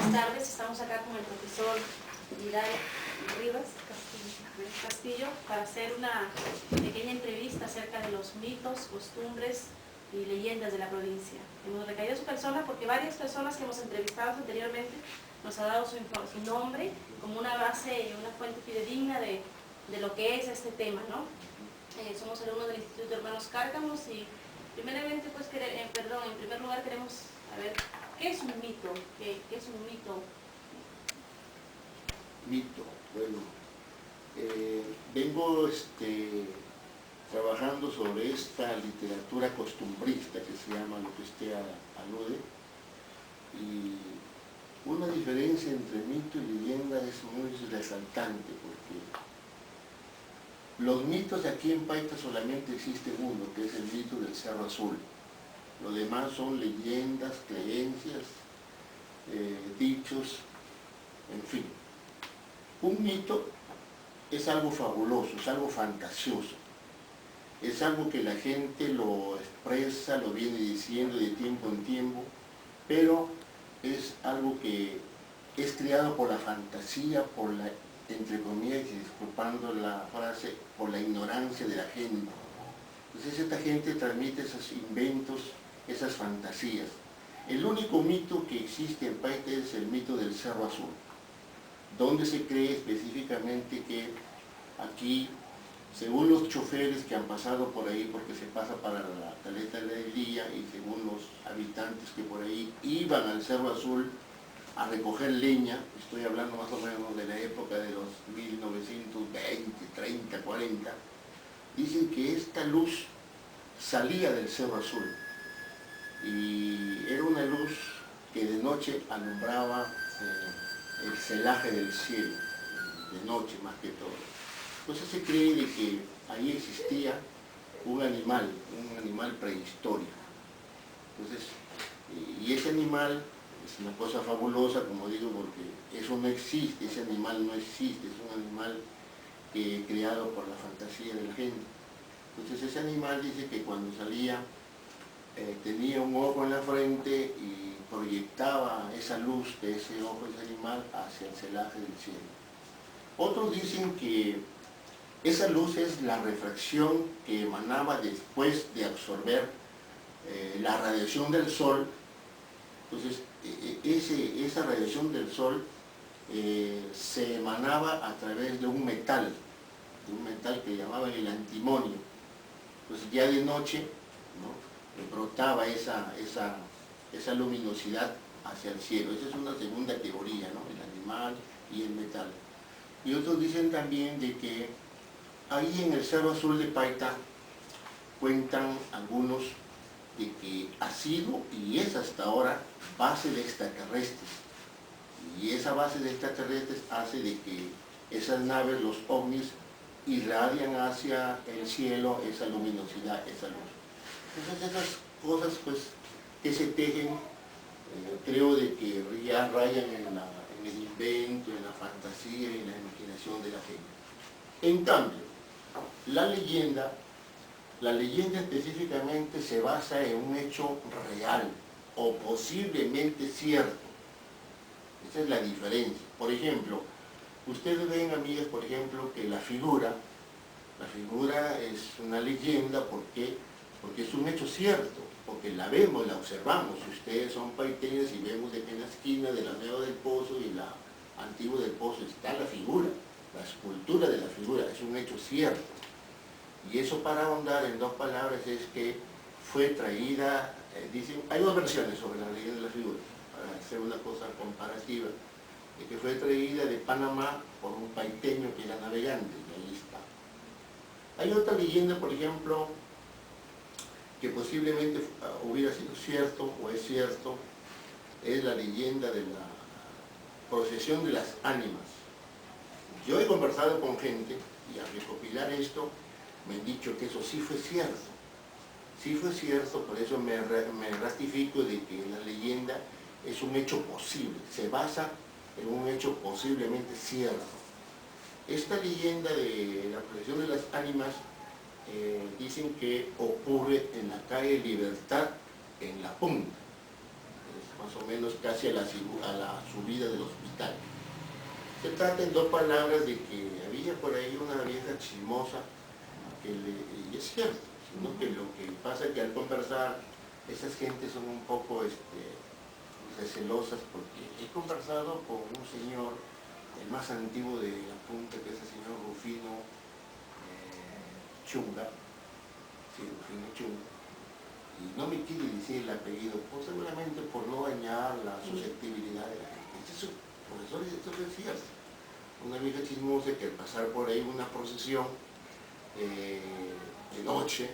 buenas tardes. Estamos acá con el profesor Irai Rivas Castillo para hacer una pequeña entrevista acerca de los mitos, costumbres y leyendas de la provincia. Hemos recaído su persona porque varias personas que hemos entrevistado anteriormente nos han dado su nombre como una base y una fuente fidedigna de lo que es este tema, ¿no? Somos alumnos del Instituto de Hermanos Cárcamos y primeramente, pues, en primer lugar queremos saber ¿qué es un mito? ¿Qué es un mito? Mito, bueno, vengo trabajando sobre esta literatura costumbrista que se llama, lo que usted alude, y una diferencia entre mito y leyenda es muy resaltante, porque los mitos de aquí en Paita solamente existe uno, que es el mito del Cerro Azul. Lo demás son leyendas, creencias, dichos, en fin. Un mito es algo fabuloso, es algo fantasioso, es algo que la gente lo expresa, lo viene diciendo de tiempo en tiempo, pero es algo que es creado por la fantasía, por la, entre comillas, y disculpando la frase, por la ignorancia de la gente. Entonces esta gente transmite esos inventos, esas fantasías. El único mito que existe en Paita es el mito del Cerro Azul, donde se cree específicamente que aquí, según los choferes que han pasado por ahí, porque se pasa para la Caleta del Día, y según los habitantes que por ahí iban al Cerro Azul a recoger leña, estoy hablando más o menos de la época de los 1920, 30, 40, dicen que esta luz salía del Cerro Azul y era una luz que de noche alumbraba el celaje del cielo, de noche más que todo. Entonces se cree de que ahí existía un animal prehistórico. Entonces, y ese animal es una cosa fabulosa, como digo, porque eso no existe, ese animal no existe, es un animal creado por la fantasía de la gente. Entonces ese animal dice que cuando salía tenía un ojo en la frente y proyectaba esa luz de ese ojo, ese animal, hacia el celaje del cielo. Otros dicen que esa luz es la refracción que emanaba después de absorber la radiación del sol. Entonces esa radiación del sol se emanaba a través de un metal que llamaban el antimonio. Entonces ya de noche, ¿no?, brotaba esa luminosidad hacia el cielo. Esa es una segunda teoría, ¿no?, el animal y el metal. Y otros dicen también de que ahí en el Cerro Azul de Paita cuentan algunos de que ha sido y es hasta ahora base de extraterrestres. Y esa base de extraterrestres hace de que esas naves, los ovnis, irradian hacia el cielo esa luminosidad, esa luz. Entonces esas cosas, pues, que se tejen, creo de que ya rayan en el invento, en la fantasía y en la imaginación de la gente. En cambio, la leyenda específicamente se basa en un hecho real o posiblemente cierto. Esa es la diferencia. Por ejemplo, ustedes ven, amigas, por ejemplo, que la figura es una leyenda. ¿Por qué? Porque es un hecho cierto, porque la vemos, la observamos. Si ustedes son paiteños y vemos de que en la esquina de la Nueva del Pozo y la Antigua del Pozo está la figura, la escultura de la figura, es un hecho cierto. Y eso, para ahondar en dos palabras, es que fue traída, dicen, hay dos versiones sobre la leyenda de la figura, para hacer una cosa comparativa, de que fue traída de Panamá por un paiteño que era navegante, y ahí está. Hay otra leyenda, por ejemplo, que posiblemente hubiera sido cierto o es cierto, es la leyenda de la procesión de las ánimas. Yo he conversado con gente y al recopilar esto me han dicho que eso sí fue cierto. Sí fue cierto, por eso me ratifico de que la leyenda es un hecho posible, se basa en un hecho posiblemente cierto. Esta leyenda de la procesión de las ánimas dicen que ocurre en la calle Libertad, en La Punta. más o menos casi a la subida del hospital. Se trata en dos palabras de que había por ahí una vieja chismosa, y es cierto, sino que lo que pasa es que al conversar, esas gentes son un poco recelosas, porque he conversado con un señor, el más antiguo de la punta, que es el señor Rufino Chunga, sí, Rufino Chunga, y no me quiere decir el apellido, pues seguramente por no dañar la susceptibilidad de la gente. Este es un profesor y esto es cierto. Una vieja chismosa que al pasar por ahí una procesión de noche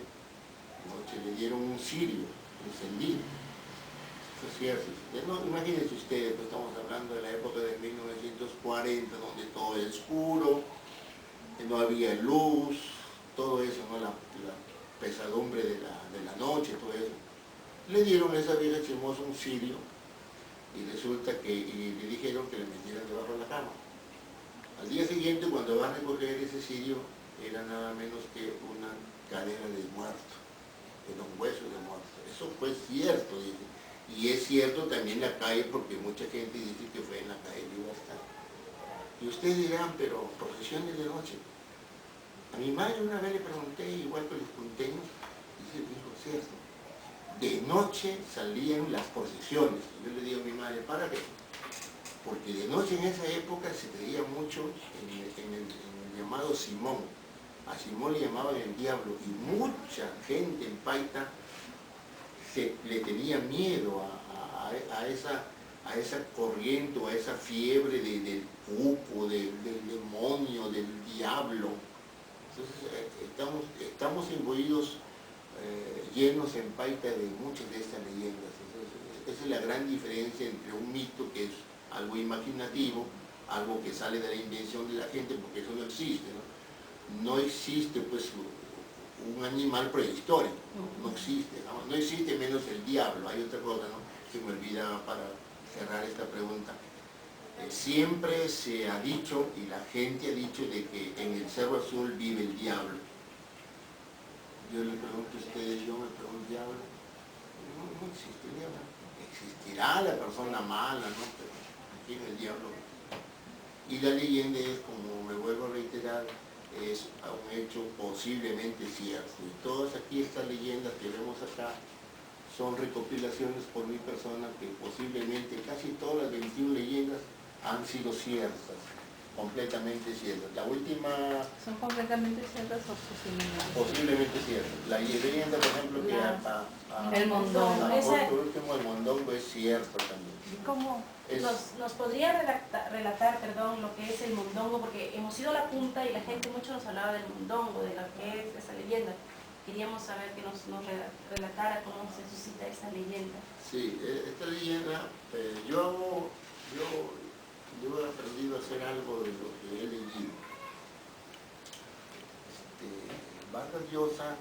le dieron un cirio encendido. Eso es cierto. No, imagínense ustedes, pues estamos hablando de la época de 1940, donde todo era oscuro, no había luz, todo eso, ¿no? La pesadumbre de la noche, todo eso. Le dieron a esa vieja chismosa un cirio y resulta que le dijeron que le metieran debajo de la cama. Al día siguiente, cuando va a recoger ese cirio, era nada menos que una cadera de muerto, era un hueso de muerto. Eso fue cierto, dice. Y es cierto también la calle, porque mucha gente dice que fue en la calle Libertad. Y ustedes dirán, pero procesiones de noche. A mi madre una vez le pregunté, igual que los punteños, dijo, cierto, de noche salían las procesiones. Y yo le digo a mi madre, ¿para qué? Porque de noche en esa época se creía mucho en el llamado Simón. A Simón le llamaban el diablo, y mucha gente en Paita le tenía miedo a esa corriente, o a esa fiebre del cuco, del demonio, del diablo. Entonces estamos imbuidos, llenos en Paita de muchas de estas leyendas. Entonces, esa es la gran diferencia entre un mito, que es algo imaginativo, algo que sale de la invención de la gente, porque eso no existe, ¿no? No existe, pues, un animal prehistórico, no existe, no existe, menos el diablo. Hay otra cosa, ¿no?, que me olvidaba para cerrar esta pregunta. Siempre se ha dicho, y la gente ha dicho, de que en el Cerro Azul vive el diablo. Yo le pregunto a ustedes, yo me pregunto, ¿diablo? No existe el diablo. Existirá la persona mala, ¿no? Pero aquí el diablo. Y la leyenda es, como me vuelvo a reiterar, es un hecho posiblemente cierto. Y todas aquí estas leyendas que vemos acá son recopilaciones por mi persona, que posiblemente casi todas las 21 leyendas han sido ciertas, completamente ciertas. La última... ¿Son completamente ciertas o posiblemente ciertas? La leyenda, por ejemplo, que el mondongo. Por último, el mondongo es cierto también. ¿Cómo? Nos podría relatar, lo que es el mondongo, porque hemos ido a la punta y la gente mucho nos hablaba del mondongo, de lo que es esa leyenda. Queríamos saber que nos relatara cómo se suscita esa leyenda. Sí, esta leyenda, yo he aprendido a hacer algo de lo que he leído. Vargas Llosa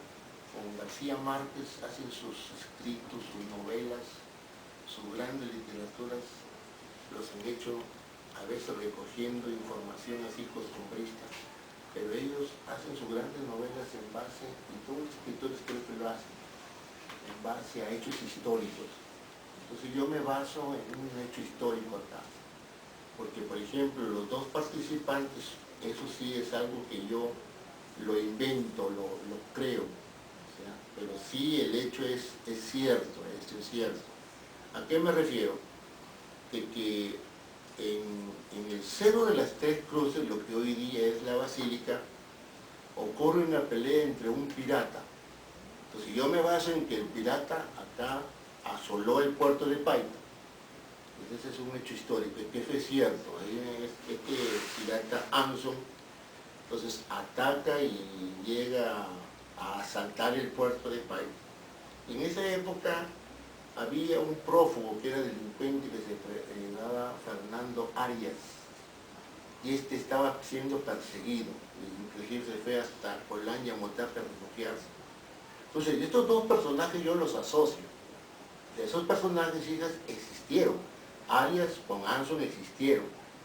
con García Márquez hacen sus escritos, sus novelas, sus grandes literaturas, los han hecho a veces recogiendo información así costumbrista, pero ellos hacen sus grandes novelas en base, y todos los escritores creo que lo hacen, en base a hechos históricos. Entonces yo me baso en un hecho histórico acá, porque por ejemplo los dos participantes, eso sí es algo que yo lo invento, lo creo, o sea, pero sí el hecho es cierto, esto es cierto. ¿A qué me refiero? De que en el Cerro de las Tres Cruces, lo que hoy día es la Basílica, ocurre una pelea entre un pirata. Entonces yo me baso en que el pirata acá asoló el puerto de Paita. Ese es un hecho histórico, y que eso es cierto. Este pirata Anson, entonces ataca y llega a asaltar el puerto de Paita. En esa época había un prófugo que era delincuente, que se llamaba Fernando Arias, y este estaba siendo perseguido, inclusive se fue hasta Colaña, Motaca, a refugiarse. Entonces estos dos personajes yo los asocio. Esos personajes, hijas, existieron. Arias con Anson existieron.